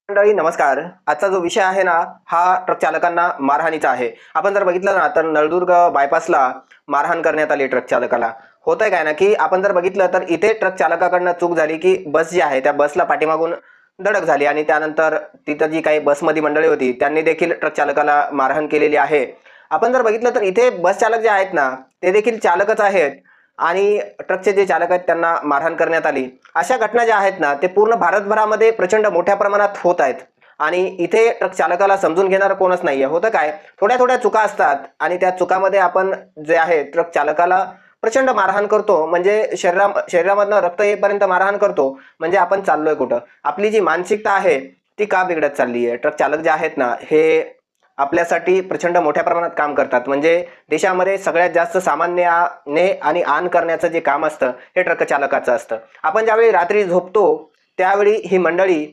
मंडळी नमस्कार. आजचा जो विषय आहे ना, हा ट्रक चालकांना मारहाणीचा आहे. आपण जर बघितलं ना, तर नळदुर्ग बायपासला मारहाण करण्यात आली ट्रक चालकाला. होतंय काय ना, की आपण जर बघितलं तर इथे ट्रक चालकाकडनं चूक झाली, की बस जी आहे त्या बसला पाठीमागून धडक झाली आणि त्यानंतर तिथं जी काही बसमध्ये मंडळी होती त्यांनी देखील ट्रक चालकाला मारहाण केलेली आहे. आपण जर बघितलं तर इथे बस चालक जे आहेत ना, ते देखील चालकच आहेत आणि ट्रकचे जे चालक आहेत त्यांना मारहाण करण्यात आली. अशा घटना ज्या आहेत ना, ते पूर्ण भारतभरामध्ये प्रचंड मोठ्या प्रमाणात होत आहेत आणि इथे ट्रक चालकाला समजून घेणारं कोणच नाहीये. होतं काय, थोड्या थोड्या चुका असतात आणि त्या चुकामध्ये आपण जे आहे ट्रक चालकाला प्रचंड मारहाण करतो. म्हणजे शरीरामधनं रक्त येईपर्यंत मारहाण करतो. म्हणजे आपण चाललोय कुठं? आपली जी मानसिकता आहे ती का बिघडत चालली आहे? ट्रक चालक जे आहेत ना, हे आपल्यासाठी प्रचंड मोठ्या प्रमाणात काम करतात. म्हणजे देशामध्ये सगळ्यात जास्त सामान्याने आणि आन करण्याचं जे काम असतं हे ट्रक चालकाचं असतं. आपण ज्यावेळी रात्री झोपतो त्यावेळी ही मंडळी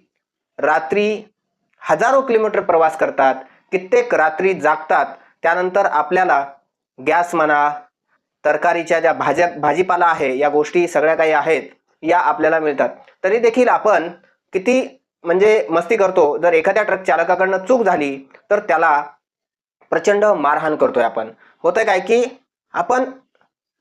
रात्री हजारो किलोमीटर प्रवास करतात, कित्येक रात्री जागतात. त्यानंतर आपल्याला गॅस म्हणा, तरकारीच्या ज्या भाजीपाला आहे, या गोष्टी सगळ्या काही आहेत या आपल्याला मिळतात. तरी देखील आपण किती म्हणजे मस्ती करतो. जर एखाद्या ट्रक चालकाकडनं चूक झाली तर त्याला प्रचंड मारहाण करतोय आपण. होतंय काय, की आपण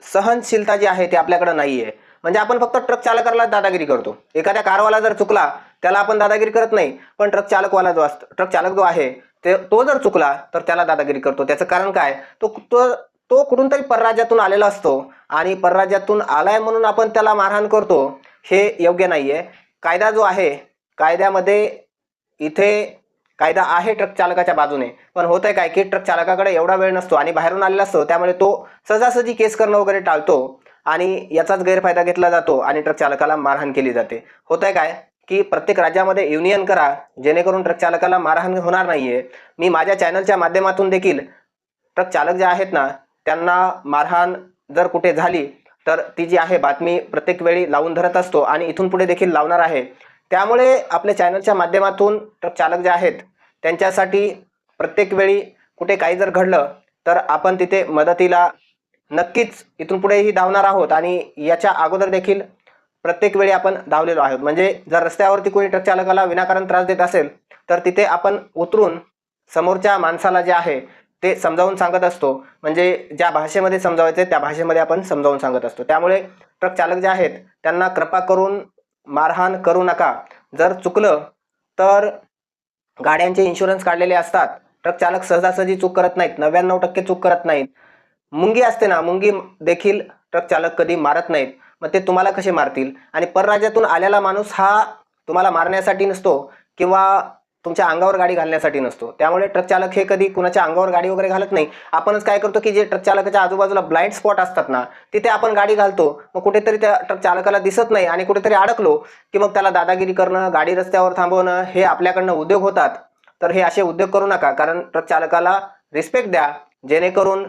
सहनशीलता जी आहे ती आपल्याकडे नाहीये. म्हणजे आपण फक्त ट्रक चालकाला दादागिरी करतो. एखाद्या कारवाला जर चुकला त्याला आपण दादागिरी करत नाही, पण ट्रक चालक जो आहे तो जर चुकला तर त्याला दादागिरी करतो. त्याचं कारण काय, तो तो तो कुठून तरी परराज्यातून आलेला असतो आणि परराज्यातून आलाय म्हणून आपण त्याला मारहाण करतो. हे योग्य नाहीये. कायदा जो आहे, कायद्यामध्ये इथे कायदा आहे ट्रक चालकाच्या बाजूने. पण होतंय काय, की ट्रक चालकाकडे एवढा वेळ नसतो आणि बाहेरून आलेला असतो. त्यामुळे तो सहजासहजी केस करणं वगैरे टाळतो आणि याचाच गैरफायदा घेतला जातो आणि ट्रक चालकाला मारहाण केली जाते. होतंय काय, की प्रत्येक राज्यामध्ये युनियन करा, जेणेकरून ट्रक चालकाला मारहाण होणार नाहीये. मी माझ्या चॅनलच्या माध्यमातून देखील ट्रक चालक जे आहेत ना, त्यांना मारहाण जर कुठे झाली तर ती जी आहे बातमी प्रत्येक वेळी लावून धरत असतो आणि इथून पुढे देखील लावणार आहे. त्यामुळे आपल्या चॅनलच्या माध्यमातून ट्रक चालक जे आहेत त्यांच्यासाठी प्रत्येक वेळी कुठे काही जर घडलं तर आपण तिथे मदतीला नक्कीच इथून पुढेही धावणार आहोत आणि याच्या अगोदर देखील प्रत्येक वेळी आपण धावलेलो आहोत. म्हणजे जर रस्त्यावरती कोणी ट्रक चालकाला विनाकारण त्रास देत असेल तर तिथे आपण उतरून समोरच्या माणसाला जे आहे ते समजावून सांगत असतो. म्हणजे ज्या भाषेमध्ये समजावायचे त्या भाषेमध्ये आपण समजावून सांगत असतो. त्यामुळे ट्रक चालक जे आहेत त्यांना कृपा करून मारहाण करू नका. जर चुकलं तर गाड्यांचे इन्शुरन्स काढलेले असतात. ट्रक चालक सहजासहजी चूक करत नाहीत, 99% चूक करत नाहीत. मुंगी असते ना, मुंगी देखील ट्रक चालक कधी मारत नाहीत. मग ते तुम्हाला कसे मारतील? आणि परराज्यातून आलेला माणूस हा तुम्हाला मारण्यासाठी नसतो किंवा तुमच्या अंगावर गाडी घालण्यासाठी नसतो. त्यामुळे ट्रक चालक हे कधी कुणाच्या अंगावर गाडी वगैरे घालत नाही. आपणच काय करतो, की जे ट्रक चालकाच्या आजूबाजूला ब्लाइंड स्पॉट असतात ना, तिथे आपण गाडी घालतो. मग कुठेतरी त्या ट्रक चालकाला दिसत नाही आणि कुठेतरी अडकलो, की मग त्याला दादागिरी करणं, गाडी रस्त्यावर थांबवणं हे आपल्याकडनं उद्योग होतात. तर हे असे उद्योग करू नका. कारण ट्रक चालकाला रिस्पेक्ट द्या, जेणेकरून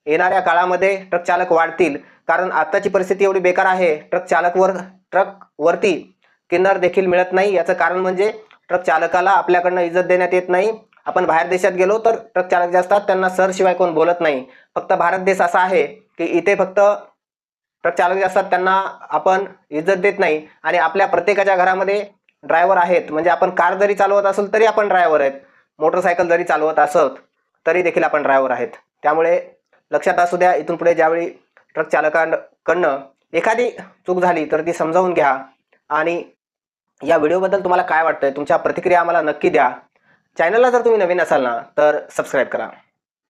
येणाऱ्या काळामध्ये ट्रक चालक वाढतील. कारण आत्ताची परिस्थिती एवढी बेकार आहे, ट्रक वरती किन्नर देखील मिळत नाही. याचं कारण म्हणजे ट्रक चालकाला आपल्याकडनं इज्जत देण्यात येत नाही. आपण बाहेर देशात गेलो तर ट्रक चालक जे असतात त्यांना सर शिवाय कोण बोलत नाही. फक्त भारत देश असा आहे की इथे फक्त ट्रक चालक जे असतात त्यांना आपण इज्जत देत नाही आणि आपल्या प्रत्येकाच्या घरामध्ये ड्रायव्हर आहेत. म्हणजे आपण कार जरी चालवत असेल तरी आपण ड्रायव्हर आहेत, मोटरसायकल जरी चालवत असत तरी देखील आपण ड्रायव्हर आहेत. त्यामुळे लक्षात असू द्या, इथून पुढे ज्यावेळी ट्रक चालकांकडनं एखादी चूक झाली तर ती समजावून घ्या. आणि या व्हिडिओबद्दल तुम्हाला काय वाटतंय, तुमच्या प्रतिक्रिया आम्हाला नक्की द्या. चॅनलला जर तुम्ही नवीन असाल ना तर सबस्क्राईब करा.